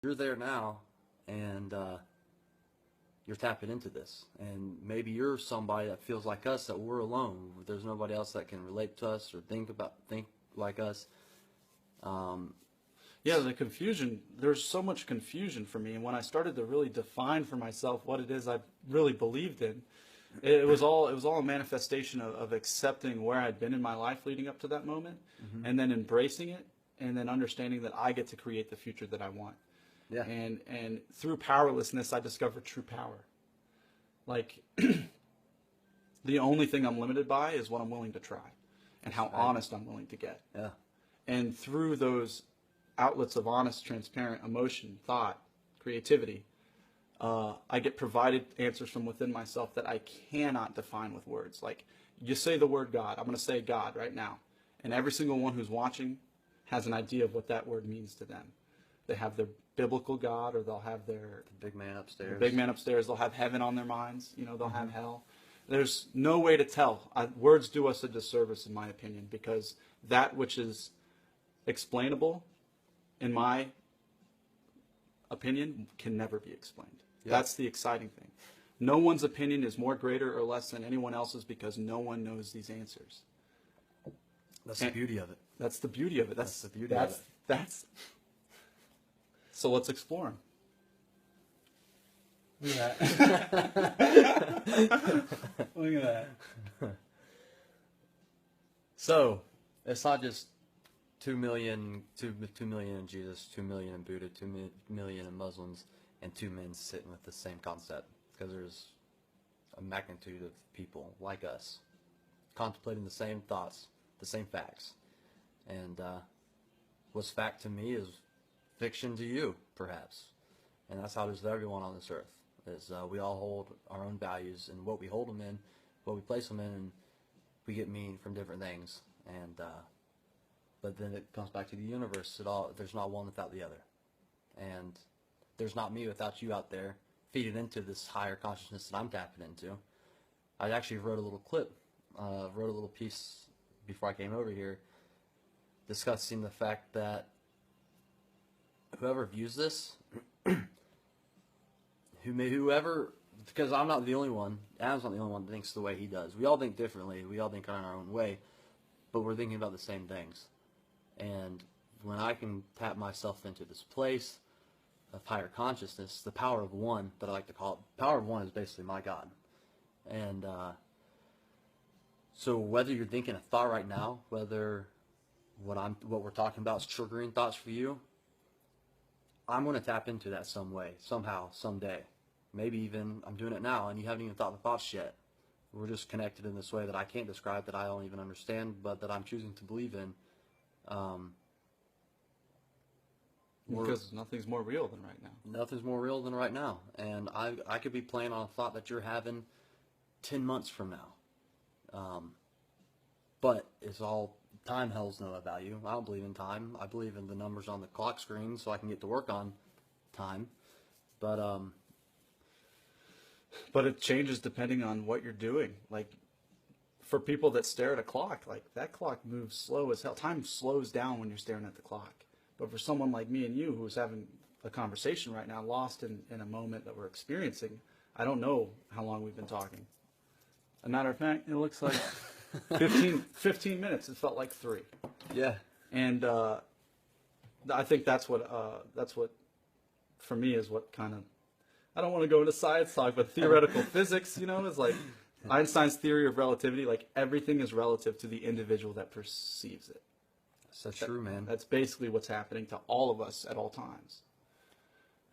you're there now, and you're tapping into this. And maybe you're somebody that feels like us, that we're alone. There's nobody else that can relate to us or think like us. Yeah, the confusion, there's so much confusion for me. And when I started to really define for myself what it is I really believed in, it was all a manifestation of accepting where I'd been in my life leading up to that moment, and then embracing it, and then understanding that I get to create the future that I want. Yeah. And through powerlessness, I discovered true power. Like, the only thing I'm limited by is what I'm willing to try and how honest I'm willing to get. Yeah. And through those outlets of honest, transparent emotion, thought, creativity, I get provided answers from within myself that I cannot define with words. Like, you say the word God. I'm going to say God right now. And every single one who's watching has an idea of what that word means to them. They have their biblical God, or they'll have their big man upstairs. Big man upstairs. They'll have heaven on their minds. They'll have hell. There's no way to tell. Words do us a disservice, in my opinion, because that which is explainable, in my opinion, can never be explained. Yep. That's the exciting thing. No one's opinion is more greater or less than anyone else's because no one knows these answers. That's the beauty of it. That's the beauty of it. That's the beauty of it. So let's explore them. Look at that. Look at that. So, it's not just 2 million in Jesus, 2 million in Buddha, 2 million in Muslims, and 2 men sitting with the same concept. Because there's a magnitude of people like us contemplating the same thoughts, the same facts. And what's fact to me is fiction to you, perhaps. And that's how it is with everyone on this earth. Is we all hold our own values, and what we hold them in, what we place them in, and we get meaning from different things. And but then it comes back to the universe. There's not one without the other. And there's not me without you out there feeding into this higher consciousness that I'm tapping into. I actually wrote a little clip, wrote a little piece before I came over here, discussing the fact that whoever views this, whoever, because I'm not the only one, Adam's not the only one that thinks the way he does. We all think differently. We all think in our own way, but we're thinking about the same things. And when I can tap myself into this place of higher consciousness, the power of one, that I like to call it, the power of one is basically my God. And so whether you're thinking a thought right now, whether what we're talking about is triggering thoughts for you, I'm going to tap into that some way, somehow, someday. Maybe even I'm doing it now and you haven't even thought the thoughts yet. We're just connected in this way that I can't describe, that I don't even understand, but that I'm choosing to believe in. Because nothing's more real than right now. Nothing's more real than right now. And I could be playing on a thought that you're having 10 months from now. But it's all, time holds no value. I don't believe in time. I believe in the numbers on the clock screen so I can get to work on time. But it changes depending on what you're doing. Like, for people that stare at a clock, like, that clock moves slow as hell. Time slows down when you're staring at the clock. But for someone like me and you who's having a conversation right now, lost in a moment that we're experiencing, I don't know how long we've been talking. As a matter of fact, it looks like 15 minutes. It felt like 3. yeah. And I think that's what for me is what kind of, I don't want to go into science talk, but theoretical physics, is like Einstein's theory of relativity. Like, everything is relative to the individual that perceives it. So true, man. That's basically what's happening to all of us at all times.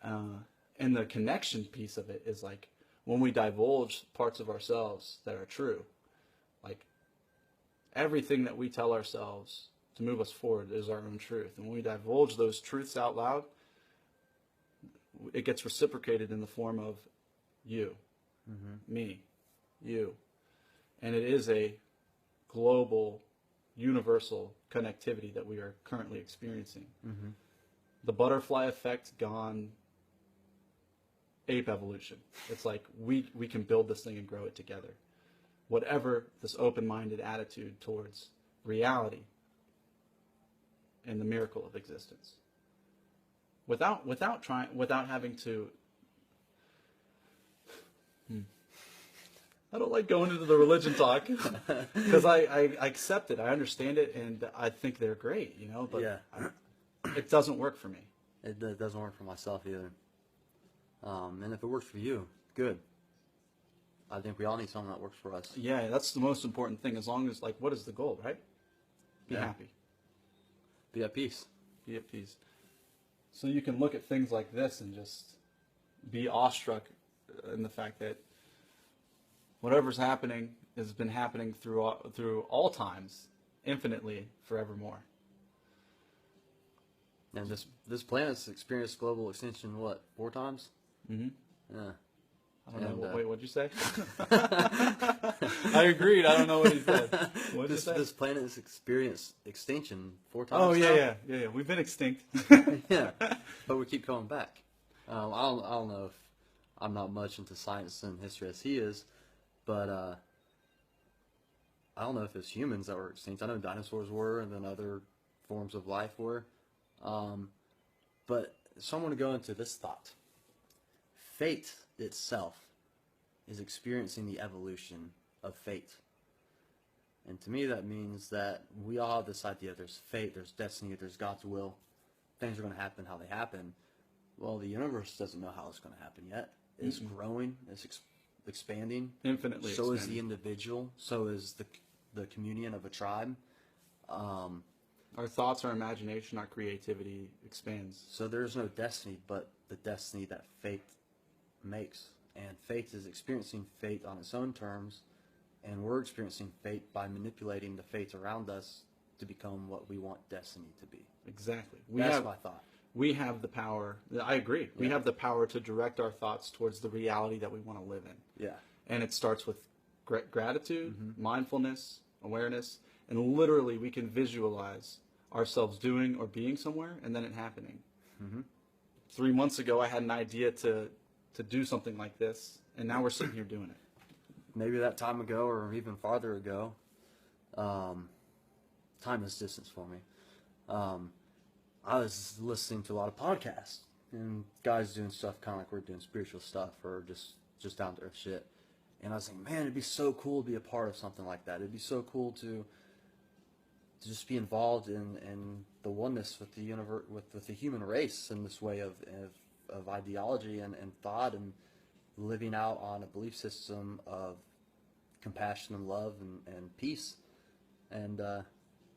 And the connection piece of it is like when we divulge parts of ourselves that are true, like everything that we tell ourselves to move us forward is our own truth. And when we divulge those truths out loud, it gets reciprocated in the form of you, me, you. And it is a global, universal connectivity that we are currently experiencing. The butterfly effect gone ape evolution. It's like we can build this thing and grow it together. Whatever this open-minded attitude towards reality and the miracle of existence. without having to. I don't like going into the religion talk because I accept it, I understand it, and I think they're great, But Yeah. it doesn't work for me. It doesn't work for myself either. And if it works for you, good. I think we all need something that works for us. Yeah, that's the most important thing. As long as, what is the goal, right? Be Yeah. happy. Be at peace. Be at peace. So you can look at things like this and just be awestruck in the fact that whatever's happening has been happening through all times, infinitely, forevermore. And this planet's experienced global extinction, what, 4 times? Mm-hmm. Yeah. I don't know. And, Wait, what'd you say? I agreed. I don't know what he said. What'd you say? This planet has experienced extinction 4 times. Oh, now. yeah. We've been extinct. Yeah, but we keep coming back. I don't know if I'm not much into science and history as he is, but I don't know if it's humans that were extinct. I know dinosaurs were, and then other forms of life were. But so I'm going to go into this thought. Fate itself is experiencing the evolution of fate. And to me that means that we all have this idea, there's fate, there's destiny, there's God's will. Things are going to happen how they happen. Well, the universe doesn't know how it's going to happen yet. It's growing, it's expanding. Infinitely So is expanding. the individual, so is the communion of a tribe. Our thoughts, our imagination, our creativity expands. So there's no destiny but the destiny that fate makes. And fate is experiencing fate on its own terms, and we're experiencing fate by manipulating the fate around us to become what we want destiny to be. Exactly. That's my thought. We have the power. I agree. We Yeah. have the power to direct our thoughts towards the reality that we want to live in. Yeah. And it starts with gratitude, mindfulness, awareness, and literally we can visualize ourselves doing or being somewhere and then it happening. 3 months ago, I had an idea to do something like this, and now we're sitting here doing it. Maybe that time ago or even farther ago, time is distance for me. I was listening to a lot of podcasts and guys doing stuff kind of like we're doing, spiritual stuff or just down to earth shit. And I was like, man, it'd be so cool to be a part of something like that. It'd be so cool to just be involved in the oneness with the universe, with the human race in this way of ideology and thought and living out on a belief system of compassion and love and peace. And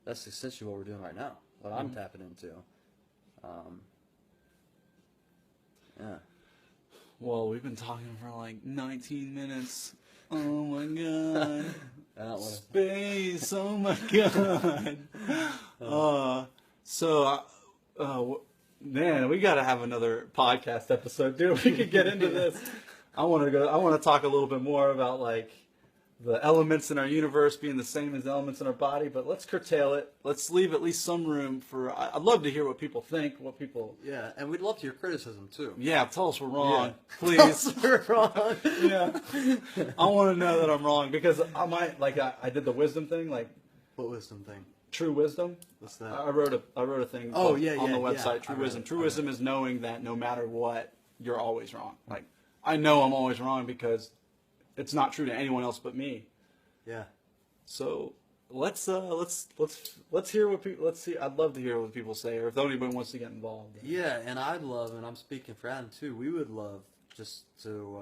that's essentially what we're doing right now, what I'm tapping into. Yeah. Well, we've been talking for like 19 minutes. Oh my god. I don't want to. Space. Oh my god. Man, we got to have another podcast episode, dude. We could get into this. I want to talk a little bit more about like the elements in our universe being the same as elements in our body, but let's curtail it. Let's leave at least some room for. I'd love to hear what people think, what people. Yeah, and we'd love to hear criticism too. Yeah, tell us we're wrong, Yeah. please. We're wrong. Yeah, I want to know that I'm wrong because I might I did the wisdom thing, like What wisdom thing? true wisdom. What's that? I wrote a thing. Oh, on yeah, the yeah, website. yeah. True I read wisdom. it. True I read wisdom is knowing that no matter what, you're always wrong. Like I know I'm always wrong because it's not true to anyone else but me. Yeah. So let's hear what people. Let's see. I'd love to hear what people say, or if anybody wants to get involved. Yeah, and I'd love, and I'm speaking for Adam too, we would love just to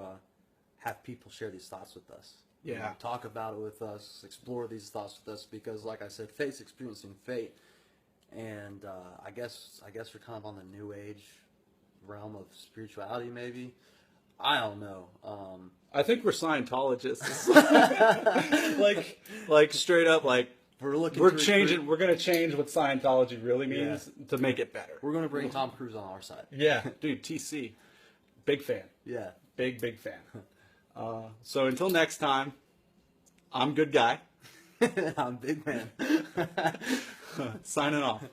have people share these thoughts with us. You Yeah. know, talk about it with us, explore these thoughts with us, because like I said, fate's experiencing fate. And I guess we're kind of on the new age realm of spirituality, maybe. I don't know. I think we're Scientologists. like straight up, like we're changing. We're gonna change what Scientology really means to make it better. We're gonna bring Tom Cruise on our side. Yeah, dude, TC, big fan. Yeah. Big fan. So until next time, I'm good guy. I'm big man. Signing off.